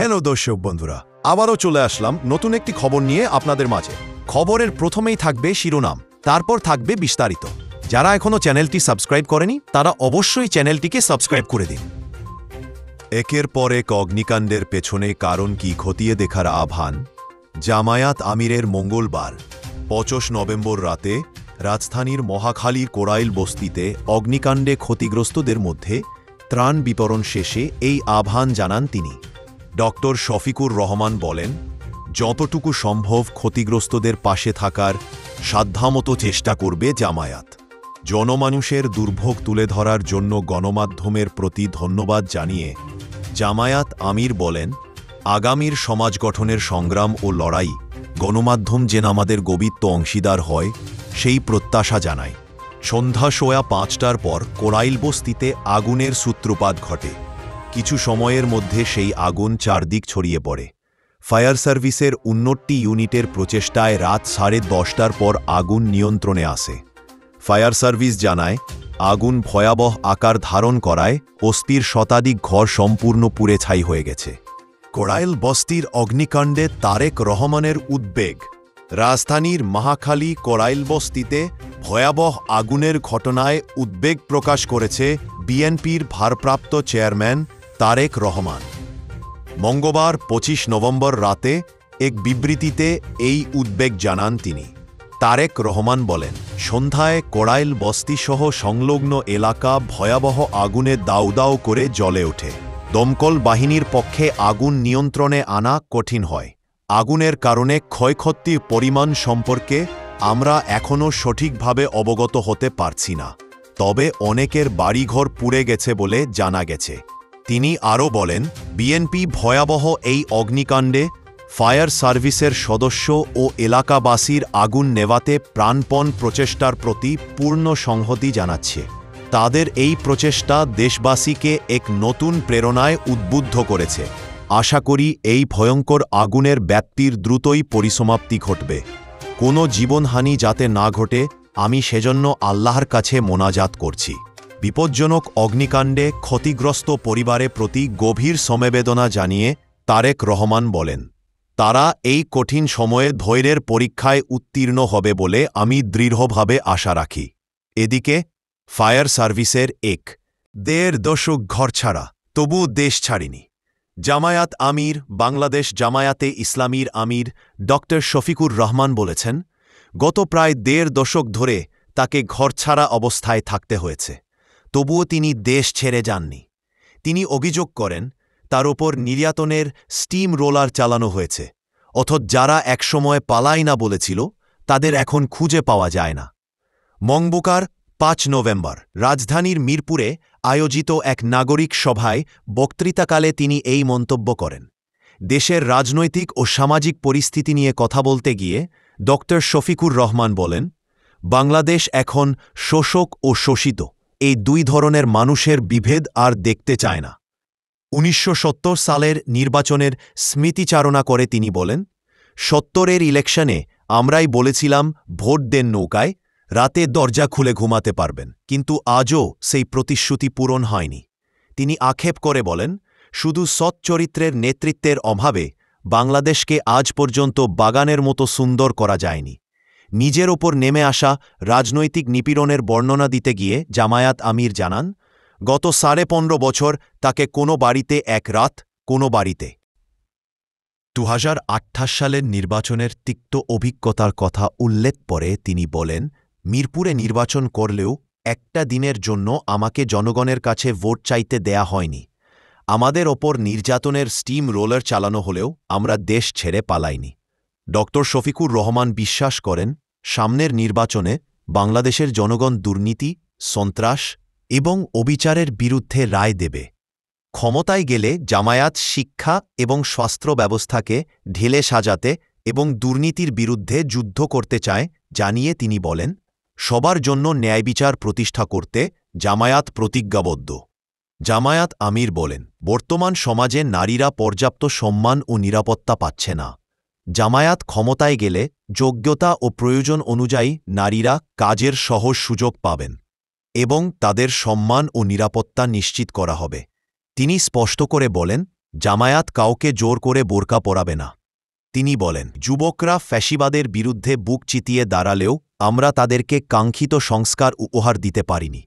Hello দর্শক বন্ধুরা, আবারও চলে আসলাম নতুন একটি খবর নিয়ে আপনাদের মাঝে। খবরের প্রথমেই থাকবে শিরোনাম, তারপর থাকবে বিস্তারিত। যারা এখনও চ্যানেলটি সাবস্ক্রাইব করেনি তারা অবশ্যই চ্যানেলটিকে সাবস্ক্রাইব করে দিন। একের পর এক অগ্নিকাণ্ডের পেছনে কারণ কি খতিয়ে দেখার আহ্বান। জামায়াত আমিরের মঙ্গলবার 25 নভেম্বর রাতে রাজধানীর মহাখালীর কোরাইল বস্তিতে অগ্নিকাণ্ডে ক্ষতিগ্রস্তদের মধ্যে ত্রাণ বিতরণ শেষে এই আহ্বান জানান তিনি। ডক্টর শফিকুর রহমান বলেন, যতটুকু সম্ভব ক্ষতিগ্রস্তদের পাশে থাকার সাধ্যমতো চেষ্টা করবে জামায়াত। জনমানুষের দুর্ভোগ তুলে ধরার জন্য গণমাধ্যমের প্রতি ধন্যবাদ জানিয়ে জামায়াত আমির বলেন, আগামীর সমাজ গঠনের সংগ্রাম ও লড়াই গণমাধ্যম যেন আমাদের গভীর অংশীদার হয় সেই প্রত্যাশা জানায়। সন্ধ্যা সোয়া 5টার পর কোরাইল বস্তিতে আগুনের সূত্রপাত ঘটে। কিছু সময়ের মধ্যে সেই আগুন চারদিক ছড়িয়ে পড়ে। ফায়ার সার্ভিসের 19টি ইউনিটের প্রচেষ্টায় রাত 10:30টার পর আগুন নিয়ন্ত্রণে আসে। ফায়ার সার্ভিস জানায়, আগুন ভয়াবহ আকার ধারণ করায় বস্তির শতাধিক ঘর সম্পূর্ণ পুড়ে ছাই হয়ে গেছে। কোরাইল বস্তির অগ্নিকাণ্ডে তারেক রহমানের উদ্বেগ। রাজধানীর মহাখালী কোরাইল বস্তিতে ভয়াবহ আগুনের ঘটনায় উদ্বেগ প্রকাশ করেছে বিএনপির ভারপ্রাপ্ত চেয়ারম্যান তারেক রহমান। মঙ্গলবার 25 নভেম্বর রাতে এক বিবৃতিতে এই উদ্বেগ জানান তিনি। তারেক রহমান বলেন, সন্ধ্যায় কোরাইল বস্তিসহ সংলগ্ন এলাকা ভয়াবহ আগুনে দাউ দাউ করে জ্বলে ওঠে। দমকল বাহিনীর পক্ষে আগুন নিয়ন্ত্রণে আনা কঠিন হয়। আগুনের কারণে ক্ষয়ক্ষতির পরিমাণ সম্পর্কে আমরা এখনও সঠিকভাবে অবগত হতে পারছি না, তবে অনেকের বাড়িঘর পুড়ে গেছে বলে জানা গেছে। তিনি আরও বলেন, বিএনপি ভয়াবহ এই অগ্নিকাণ্ডে ফায়ার সার্ভিসের সদস্য ও এলাকাবাসীর আগুন নেভাতে প্রাণপণ প্রচেষ্টার প্রতি পূর্ণ সংহতি জানাচ্ছে। তাদের এই প্রচেষ্টা দেশবাসীকে এক নতুন প্রেরণায় উদ্বুদ্ধ করেছে। আশা করি এই ভয়ঙ্কর আগুনের ব্যাপ্তির দ্রুতই পরিসমাপ্তি ঘটবে। কোনো জীবনহানি যাতে না ঘটে আমি সেজন্য আল্লাহর কাছে মোনাজাত করছি। বিপজ্জনক অগ্নিকাণ্ডে ক্ষতিগ্রস্ত পরিবারের প্রতি গভীর সমবেদনা জানিয়ে তারেক রহমান বলেন, তারা এই কঠিন সময়ে ধৈর্যের পরীক্ষায় উত্তীর্ণ হবে বলে আমি দৃঢ়ভাবে আশা রাখি। এদিকে ফায়ার সার্ভিসের 1.5 দশক ঘর ছাড়া, তবুও দেশ ছাড়েনি। জামায়াত আমির, বাংলাদেশ জামায়াতে ইসলামীর আমির ডক্টর শফিকুর রহমান বলেছেন, গত প্রায় 1.5 দশক ধরে তাকে ঘরছাড়া অবস্থায় থাকতে হয়েছে, তবুও তিনি দেশ ছেড়ে যাননি। তিনি অভিযোগ করেন, তার ওপর নির্যাতনের স্টিম রোলার চালানো হয়েছে, অথচ যারা একসময় পালাই না বলেছিল তাদের এখন খুঁজে পাওয়া যায় না। মঙ্গলবার 5 নভেম্বর রাজধানীর মিরপুরে আয়োজিত এক নাগরিক সভায় বক্তৃতাকালে তিনি এই মন্তব্য করেন। দেশের রাজনৈতিক ও সামাজিক পরিস্থিতি নিয়ে কথা বলতে গিয়ে ডক্টর শফিকুর রহমান বলেন, বাংলাদেশ এখন শোষক ও শোষিত এই দুই ধরনের মানুষের বিভেদ আর দেখতে চায় না। 1970 সালের নির্বাচনের স্মৃতিচারণা করে তিনি বলেন, 70-এর ইলেকশনে আমরাই বলেছিলাম ভোট দেন নৌকায়, রাতে দরজা খুলে ঘুমাতে পারবেন, কিন্তু আজও সেই প্রতিশ্রুতি পূরণ হয়নি। তিনি আক্ষেপ করে বলেন, শুধু সৎ চরিত্রের নেতৃত্বের অভাবে বাংলাদেশকে আজ পর্যন্ত বাগানের মতো সুন্দর করা যায়নি। নিজের ওপর নেমে আসা রাজনৈতিক নিপীড়নের বর্ণনা দিতে গিয়ে জামায়াত আমির জানান, গত 15.5 বছর তাকে কোনো বাড়িতে এক রাত, কোনো বাড়িতে 2028 সালের নির্বাচনের তিক্ত অভিজ্ঞতার কথা উল্লেখ করে তিনি বলেন, মিরপুরে নির্বাচন করলেও একটা দিনের জন্য আমাকে জনগণের কাছে ভোট চাইতে দেয়া হয়নি। আমাদের ওপর নির্যাতনের স্টিম রোলার চালানো হলেও আমরা দেশ ছেড়ে পালাইনি। ডক্টর শফিকুর রহমান বিশ্বাস করেন, সামনের নির্বাচনে বাংলাদেশের জনগণ দুর্নীতি, সন্ত্রাস এবং অবিচারের বিরুদ্ধে রায় দেবে। ক্ষমতায় গেলে জামায়াত শিক্ষা এবং স্বাস্থ্য ব্যবস্থাকে ঢেলে সাজাতে এবং দুর্নীতির বিরুদ্ধে যুদ্ধ করতে চায় জানিয়ে তিনি বলেন, সবার জন্য ন্যায়বিচার প্রতিষ্ঠা করতে জামায়াত প্রতিজ্ঞাবদ্ধ। জামায়াত আমির বলেন, বর্তমান সমাজে নারীরা পর্যাপ্ত সম্মান ও নিরাপত্তা পাচ্ছে না। জামায়াত ক্ষমতায় গেলে যোগ্যতা ও প্রয়োজন অনুযায়ী নারীরা কাজের সহজ সুযোগ পাবেন এবং তাদের সম্মান ও নিরাপত্তা নিশ্চিত করা হবে। তিনি স্পষ্ট করে বলেন, জামায়াত কাউকে জোর করে বোরকা পরাবে না। তিনি বলেন, যুবকরা ফ্যাসিবাদের বিরুদ্ধে বুক চিতিয়ে দাঁড়ালেও আমরা তাদেরকে কাঙ্ক্ষিত সংস্কার উপহার দিতে পারিনি।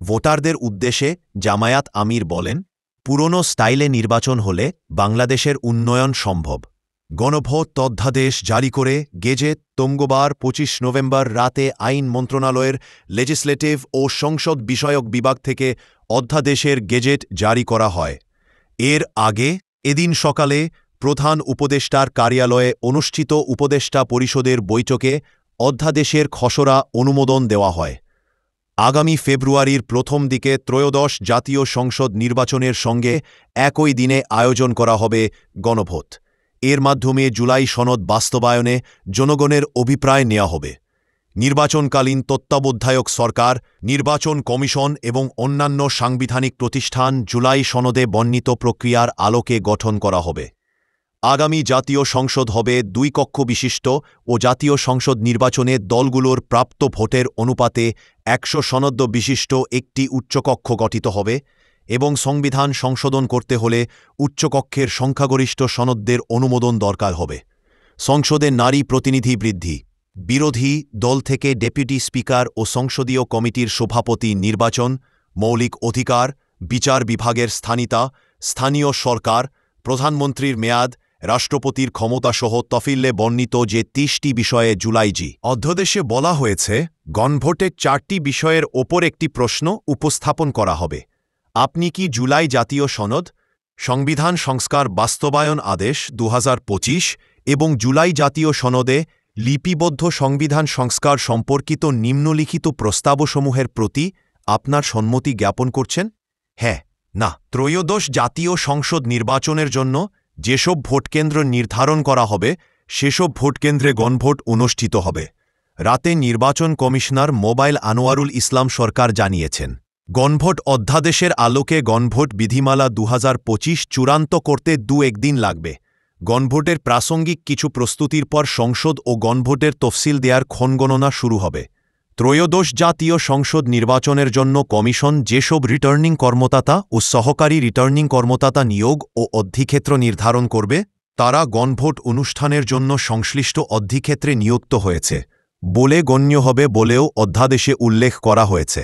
ভোটারদের উদ্দেশ্যে জামায়াত আমির বলেন, পুরনো স্টাইলে নির্বাচন হলে বাংলাদেশের উন্নয়ন সম্ভব। গণভোট অধ্যাদেশ জারি করে গেজেট মঙ্গলবার ২৫ নভেম্বর রাতে আইন মন্ত্রণালয়ের লেজিসলেটিভ ও সংসদ বিষয়ক বিভাগ থেকে অধ্যাদেশের গেজেট জারি করা হয়। এর আগে এদিন সকালে প্রধান উপদেষ্টার কার্যালয়ে অনুষ্ঠিত উপদেষ্টা পরিষদের বৈঠকে অধ্যাদেশের খসড়া অনুমোদন দেওয়া হয়। আগামী ফেব্রুয়ারির প্রথম দিকে ত্রয়োদশ জাতীয় সংসদ নির্বাচনের সঙ্গে একই দিনে আয়োজন করা হবে গণভোট। এর মাধ্যমে জুলাই সনদ বাস্তবায়নে জনগণের অভিপ্রায় নেওয়া হবে। নির্বাচনকালীন তত্ত্বাবধায়ক সরকার, নির্বাচন কমিশন এবং অন্যান্য সাংবিধানিক প্রতিষ্ঠান জুলাই সনদে বর্ণিত প্রক্রিয়ার আলোকে গঠন করা হবে। আগামী জাতীয় সংসদ হবে ২ কক্ষ বিশিষ্ট ও জাতীয় সংসদ নির্বাচনে দলগুলোর প্রাপ্ত ভোটের অনুপাতে ১০০ সনদ বিশিষ্ট একটি উচ্চকক্ষ গঠিত হবে এবং সংবিধান সংশোধন করতে হলে উচ্চকক্ষের সংখ্যাগরিষ্ঠ সনদদের অনুমোদন দরকার হবে। সংসদে নারী প্রতিনিধি বৃদ্ধি, বিরোধী দল থেকে ডেপুটি স্পিকার ও সংসদীয় কমিটির সভাপতি নির্বাচন, মৌলিক অধিকার, বিচার বিভাগের স্থানীয়তা, স্থানীয় সরকার, প্রধানমন্ত্রীর মেয়াদ, রাষ্ট্রপতির ক্ষমতাসহ তফিলে বর্ণিত যে ৩০টি বিষয়ে জুলাইজি অধ্যাদেশে বলা হয়েছে, গণভোটে ৪টি বিষয়ের ওপর একটি প্রশ্ন উপস্থাপন করা হবে। আপনি কি জুলাই জাতীয় সনদ, সংবিধান সংস্কার বাস্তবায়ন আদেশ ২০২৫ এবং জুলাই জাতীয় সনদে লিপিবদ্ধ সংবিধান সংস্কার সম্পর্কিত নিম্নলিখিত প্রস্তাবসমূহের প্রতি আপনার সম্মতি জ্ঞাপন করছেন? হ্যাঁ, না। ত্রয়োদশ জাতীয় সংসদ নির্বাচনের জন্য যেসব ভোটকেন্দ্র নির্ধারণ করা হবে সেসব ভোটকেন্দ্রে গণভোট অনুষ্ঠিত হবে। রাতে নির্বাচন কমিশনার মোবাইল আনোয়ারুল ইসলাম সরকার জানিয়েছেন, গণভোট অধ্যাদেশের আলোকে গণভোট বিধিমালা ২০২৫ চূড়ান্ত করতে ২-১ দিন লাগবে। গণভোটের প্রাসঙ্গিক কিছু প্রস্তুতির পর সংসদ ও গণভোটের তফসিল দেওয়ার ক্ষণগণনা শুরু হবে। ত্রয়োদশ জাতীয় সংসদ নির্বাচনের জন্য কমিশন যেসব রিটার্নিং কর্মকর্তা ও সহকারী রিটার্নিং কর্মকর্তা নিয়োগ ও অধিক্ষেত্র নির্ধারণ করবে, তারা গণভোট অনুষ্ঠানের জন্য সংশ্লিষ্ট অধিক্ষেত্রে নিযুক্ত হয়েছে বলে গণ্য হবে বলেও অধ্যাদেশে উল্লেখ করা হয়েছে।